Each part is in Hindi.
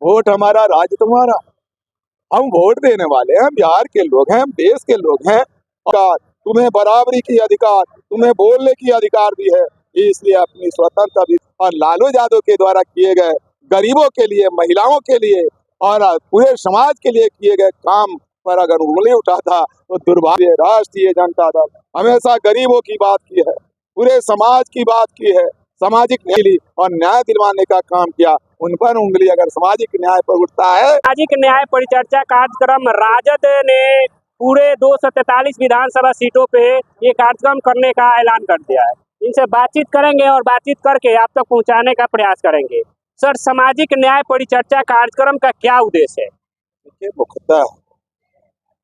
वोट हमारा, राज तुम्हारा। हम वोट देने वाले हैं, बिहार के लोग हैं, हम देश के लोग हैं। और तुम्हें बराबरी की अधिकार, तुम्हें बोलने की अधिकार भी है। इसलिए अपनी स्वतंत्रता भी और लालू यादव के द्वारा किए गए गरीबों के लिए, महिलाओं के लिए और पूरे समाज के लिए किए गए काम पर अगर उंगली उठाता तो दुर्भाग्य। राष्ट्रीय जनता दल हमेशा गरीबों की बात की है, पूरे समाज की बात की है, सामाजिक न्याय और न्याय दिलवाने का काम किया। उन पर उंगली अगर सामाजिक न्याय पर उठता है। सामाजिक न्याय परिचर्चा कार्यक्रम राजद ने पूरे 243 विधानसभा सीटों पे ये कार्यक्रम करने का ऐलान कर दिया है। इनसे बातचीत करेंगे और बातचीत करके आप तक पहुंचाने का प्रयास करेंगे। सर, सामाजिक न्याय परिचर्चा कार्यक्रम का क्या उद्देश्य है? देखिए, मुख्यतः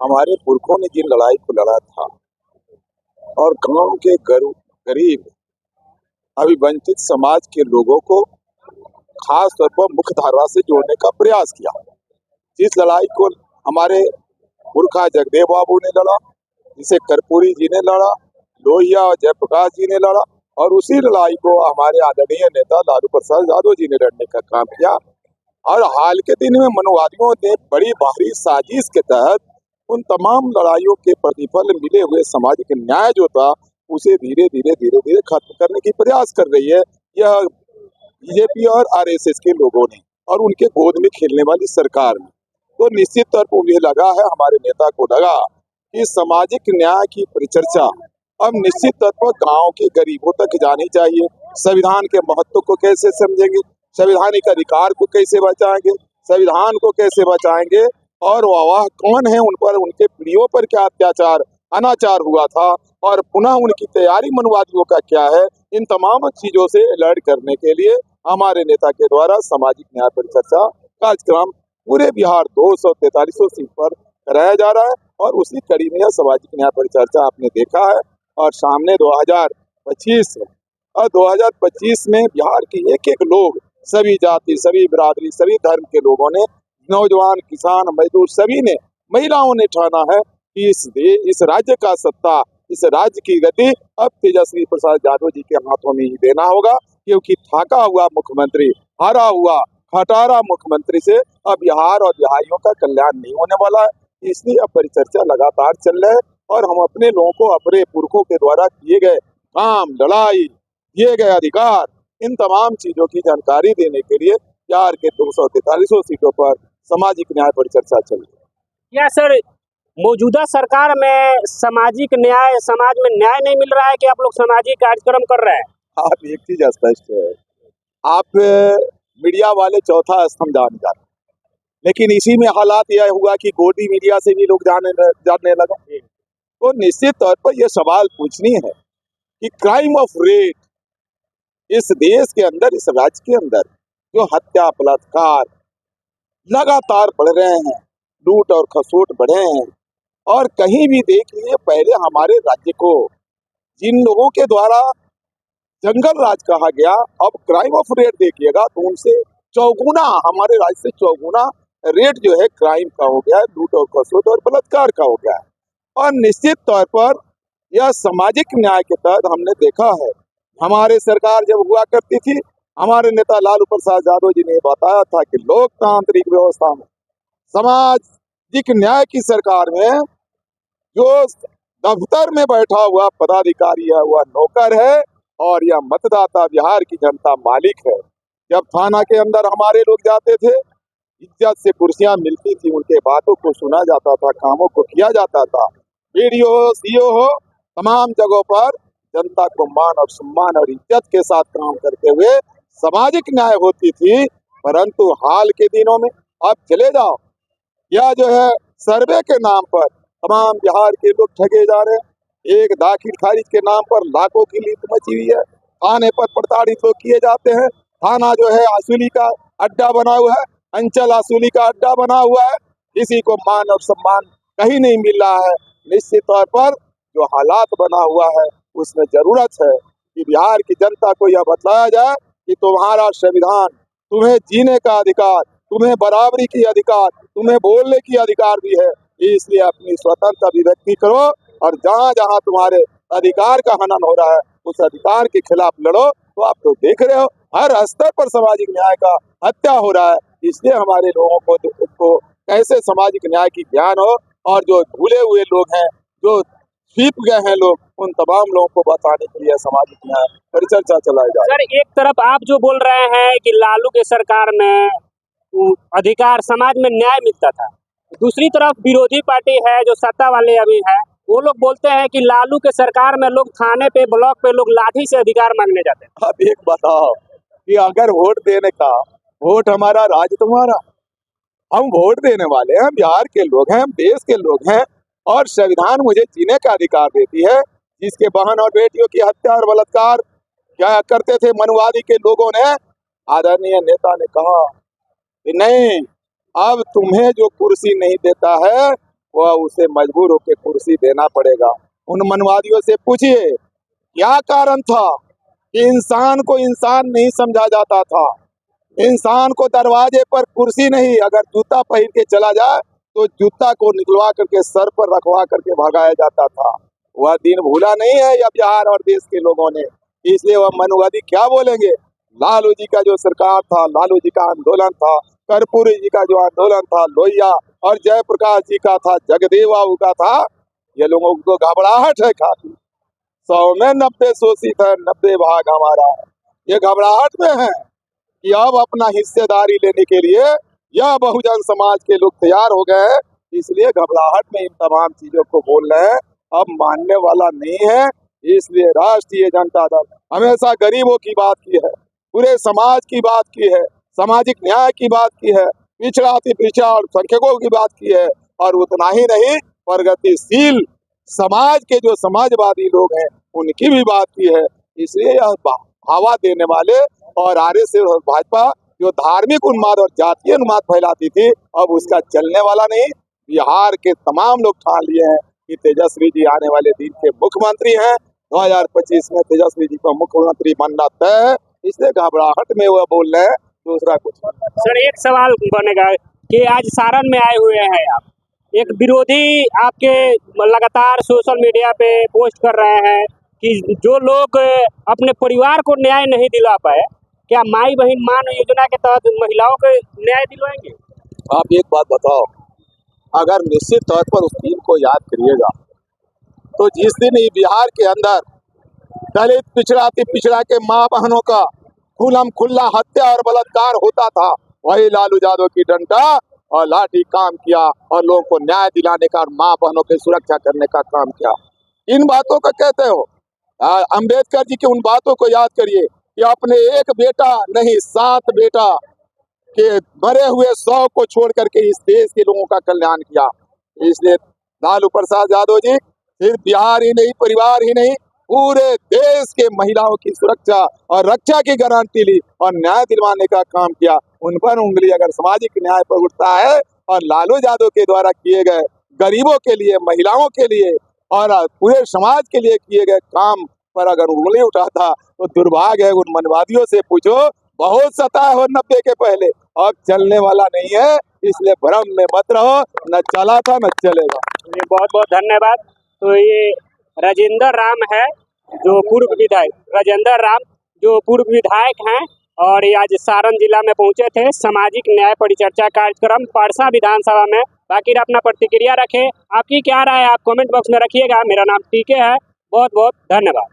हमारे पुरखों ने जिन लड़ाई को लड़ा था और गांव के गरीब अभिवंचित समाज के लोगों को खास तौर पर मुख्य धारा से जोड़ने का प्रयास किया। जिस लड़ाई को हमारे पुरखा जगदेव बाबू ने लड़ा, जिसे कर्पूरी जी ने लड़ा, लोहिया और जयप्रकाश जी ने लड़ा, और उसी लड़ाई को हमारे आदरणीय नेता लालू प्रसाद यादव जी ने लड़ने का काम किया। और हाल के दिन में मनोवादियों ने बड़ी भारी साजिश के तहत उन तमाम लड़ाइयों के प्रतिफल मिले हुए सामाजिक न्याय जो था उसे धीरे धीरे खत्म करने की प्रयास कर रही है यह बीजेपी और आरएसएस के लोगों ने और उनके गोद में खेलने वाली सरकार ने। तो निश्चित तौर पर मुझे लगा है, हमारे नेता को लगा कि सामाजिक न्याय की परिचर्चा अब निश्चित तौर पर गांव के गरीबों तक जानी चाहिए। संविधान के महत्व को कैसे समझेंगे, संवैधानिक अधिकार को कैसे बचाएंगे, संविधान को कैसे बचाएंगे, और वाह कौन है उन पर, उनके पीढ़ियों पर क्या अत्याचार अनाचार हुआ था और पुनः उनकी तैयारी मनवादियों का क्या है। इन तमाम चीजों से अलर्ट करने के लिए हमारे नेता के द्वारा सामाजिक न्याय परिचर्चा कार्यक्रम पूरे बिहार 243 सीट पर कराया जा रहा है। और उसी कड़ी में यह सामाजिक न्याय परिचर्चा आपने देखा है। और सामने 2025 है और 2025 में बिहार के एक एक लोग, सभी जाति, सभी बिरादरी, सभी धर्म के लोगों ने, नौजवान, किसान, मजदूर, सभी ने, महिलाओं ने ठाना है कि इस राज्य का सत्ता, इस राज्य की गति अब तेजस्वी प्रसाद यादव जी के हाथों में ही देना होगा। क्योंकि थाका हुआ मुख्यमंत्री, हारा हुआ खटारा मुख्यमंत्री से अब बिहार और बिहारियों का कल्याण नहीं होने वाला है। इसलिए अब परिचर्चा लगातार चल रहा है और हम अपने लोगों को अपने पुरखों के द्वारा किए गए काम, लड़ाई, दिए गए अधिकार, इन तमाम चीजों की जानकारी देने के लिए बिहार के 243 सीटों पर सामाजिक न्याय परिचर्चा चल रही है। क्या सर, मौजूदा सरकार में सामाजिक न्याय, समाज में न्याय नहीं मिल रहा है कि आप लोग सामाजिक कार्यक्रम कर रहे हैं? आप एक चीज स्पष्ट है, आप मीडिया वाले चौथा स्तंभ जान जाते, लेकिन इसी में हालात यह हुआ कि गोदी मीडिया से भी लोग जानने लगा। तो निश्चित तौर पर यह सवाल पूछनी है कि क्राइम ऑफ रेट इस देश के अंदर, इस राज्य के अंदर जो हत्या, बलात्कार लगातार बढ़ रहे हैं, लूट और खसोट बढ़े हैं। और कहीं भी देख लीजिए, पहले हमारे राज्य को जिन लोगों के द्वारा जंगल राज कहा गया, अब क्राइम ऑफ रेट देखिएगा तो उनसे चौगुना, हमारे राज्य से चौगुना रेट जो है क्राइम का हो गया है, लूट और खसोट और बलात्कार का हो गया है। और निश्चित तौर पर यह सामाजिक न्याय के तहत हमने देखा है, हमारे सरकार जब हुआ करती थी, हमारे नेता लालू प्रसाद यादव जी ने बताया था कि लोकतांत्रिक व्यवस्था में, सामाजिक न्याय की सरकार में जो दफ्तर में बैठा हुआ पदाधिकारी है वह नौकर है और यह मतदाता, बिहार की जनता मालिक है। जब थाना के अंदर हमारे लोग जाते थे, इज्जत से कुर्सियां मिलती थी, उनके बातों को सुना जाता था, कामों को किया जाता था। वीडियो हो, सीओ हो, तमाम जगहों पर जनता को मान और सम्मान और इज्जत के साथ काम करते हुए सामाजिक न्याय होती थी। परंतु हाल के दिनों में आप चले जाओ, यह जो है सर्वे के नाम पर तमाम बिहार के लोग ठगे जा रहे हैं। एक दाखिल खारिज के नाम पर लाखों की लीक मची हुई है। थाने पर प्रताड़ित लोग किए जाते हैं। थाना जो है वसूली का अड्डा बना हुआ है, अंचल वसूली का अड्डा बना हुआ है। किसी को मान और सम्मान कहीं नहीं मिल रहा है। निश्चित तौर पर जो हालात बना हुआ है उसमें जरूरत है कि बिहार की जनता को यह बताया जाए कि तुम्हारा संविधान, तुम्हें जीने का अधिकार, तुम्हें बराबरी की अधिकार, तुम्हें बोलने की अधिकार भी है। इसलिए अपनी स्वतंत्रता अभिव्यक्ति करो और जहाँ जहाँ तुम्हारे अधिकार का हनन हो रहा है उस अधिकार के खिलाफ लड़ो। तो आप तो देख रहे हो हर स्तर पर सामाजिक न्याय का हत्या हो रहा है। इसलिए हमारे लोगों को कैसे सामाजिक न्याय की ज्ञान हो, और जो भूले हुए लोग हैं, जो छिप गए हैं लोग, उन तमाम लोगों को बताने के लिए सामाजिक न्याय परिचर्चा चलाई जा रही है। सर, एक तरफ आप जो बोल रहे हैं कि लालू के सरकार में अधिकार समाज में न्याय मिलता था, दूसरी तरफ विरोधी पार्टी है जो सत्ता वाले अभी है, वो लोग बोलते हैं कि लालू के सरकार में लोग थाने पे ब्लॉक पे लोग लाठी से अधिकार मांगने जाते हैं। अब एक बताओ कि अगर वोट देने का, वोट हमारा राज तुम्हारा, हम वोट देने वाले हैं, बिहार के लोग हैं, हम देश के लोग हैं, और संविधान मुझे जीने का अधिकार देती है। जिसके बहन और बेटियों की हत्या और बलात्कार क्या करते थे मनुवादी के लोगों ने, आदरणीय नेता ने कहा कि नहीं, अब तुम्हें जो कुर्सी नहीं देता है वह उसे मजबूर होकर कुर्सी देना पड़ेगा। उन मनवादियों से पूछिए क्या कारण था कि इंसान को इंसान नहीं समझा जाता था, इंसान को दरवाजे पर कुर्सी नहीं, अगर जूता पहन के चला जाए तो जूता को निकलवा करके सर पर रखवा करके भगाया जाता था। वह दिन भूला नहीं है या बिहार और देश के लोगों ने, इसलिए वह मनुवादी क्या बोलेंगे। लालू जी का जो सरकार था, लालू जी का आंदोलन था, कर्पूरी जी का जो आंदोलन था, लोहिया और जयप्रकाश जी का था, जगदेव बाबू का था, ये लोगों को घबराहट है काफी। 100 में 90 शोषित है, 90 भाग हमारा है। ये घबराहट में है कि अब अपना हिस्सेदारी लेने के लिए यह बहुजन समाज के लोग तैयार हो गए हैं, इसलिए घबराहट में इन तमाम चीजों को बोल रहे हैं। अब मानने वाला नहीं है, इसलिए राष्ट्रीय जनता दल हमेशा गरीबों की बात की है, पूरे समाज की बात की है, सामाजिक न्याय की बात की है, पिछड़ा अति पिछड़ा और संख्यकों की बात की है, और उतना ही नहीं, प्रगतिशील समाज के जो समाजवादी लोग हैं उनकी भी बात की है। इसलिए यह हवा देने वाले और आरएसएस और भाजपा जो धार्मिक उन्माद और जातीय उन्माद फैलाती थी, अब उसका चलने वाला नहीं। बिहार के तमाम लोग ठान लिए हैं कि तेजस्वी जी आने वाले दिन के मुख्यमंत्री हैं। 2025 में तेजस्वी जी को मुख्यमंत्री बनना तय है, इसलिए घबराहट में वह बोल रहे हैं, दूसरा कुछ नहीं। सर, एक सवाल बनेगा कि आज सारण में आए हुए हैं आप, एक विरोधी आपके लगातार सोशल मीडिया पे पोस्ट कर रहे हैं कि जो लोग अपने परिवार को न्याय नहीं दिला पाए, क्या माई बहन मान योजना के तहत महिलाओं को न्याय दिलवाएंगे? आप एक बात बताओ, अगर निश्चित तौर पर उस दिन को याद करिएगा तो जिस दिन ही बिहार के अंदर दलित पिछड़ा अति पिछड़ा के माँ बहनों का खुल्लम खुल्ला हत्या और बलात्कार होता था, वही लालू यादव की डंडा और लाठी काम किया और लोगों को न्याय दिलाने का और माँ बहनों की सुरक्षा करने का काम किया। इन बातों को कहते हो। अंबेडकर जी की उन बातों को याद करिए कि अपने एक बेटा नहीं 7 बेटा के मरे हुए 100 को छोड़ करके इस देश के लोगों का कल्याण किया। इसलिए लालू प्रसाद यादव जी सिर्फ बिहार ही नहीं, परिवार ही नहीं, पूरे देश के महिलाओं की सुरक्षा और रक्षा की गारंटी ली और न्याय दिलवाने का काम किया। उन पर उंगली अगर सामाजिक न्याय पर उठता है और लालू यादव के द्वारा किए गए गरीबों के लिए, महिलाओं के लिए और पूरे समाज के लिए किए गए काम पर अगर उंगली उठाता तो दुर्भाग्य है। उन मनवादियों से पूछो, बहुत सताए हो 90 के पहले, अब चलने वाला नहीं है, इसलिए भ्रम में मत रहो, न चला था न चलेगा। ये बहुत बहुत धन्यवाद। तो ये राजेंद्र राम है जो पूर्व विधायक, राजेंद्र राम जो पूर्व विधायक हैं, और ये आज सारण जिला में पहुंचे थे सामाजिक न्याय परिचर्चा कार्यक्रम परसा विधानसभा में। बाकी अपना प्रतिक्रिया रखें, आपकी क्या राय है आप कमेंट बॉक्स में रखिएगा। मेरा नाम टीके है, बहुत बहुत धन्यवाद।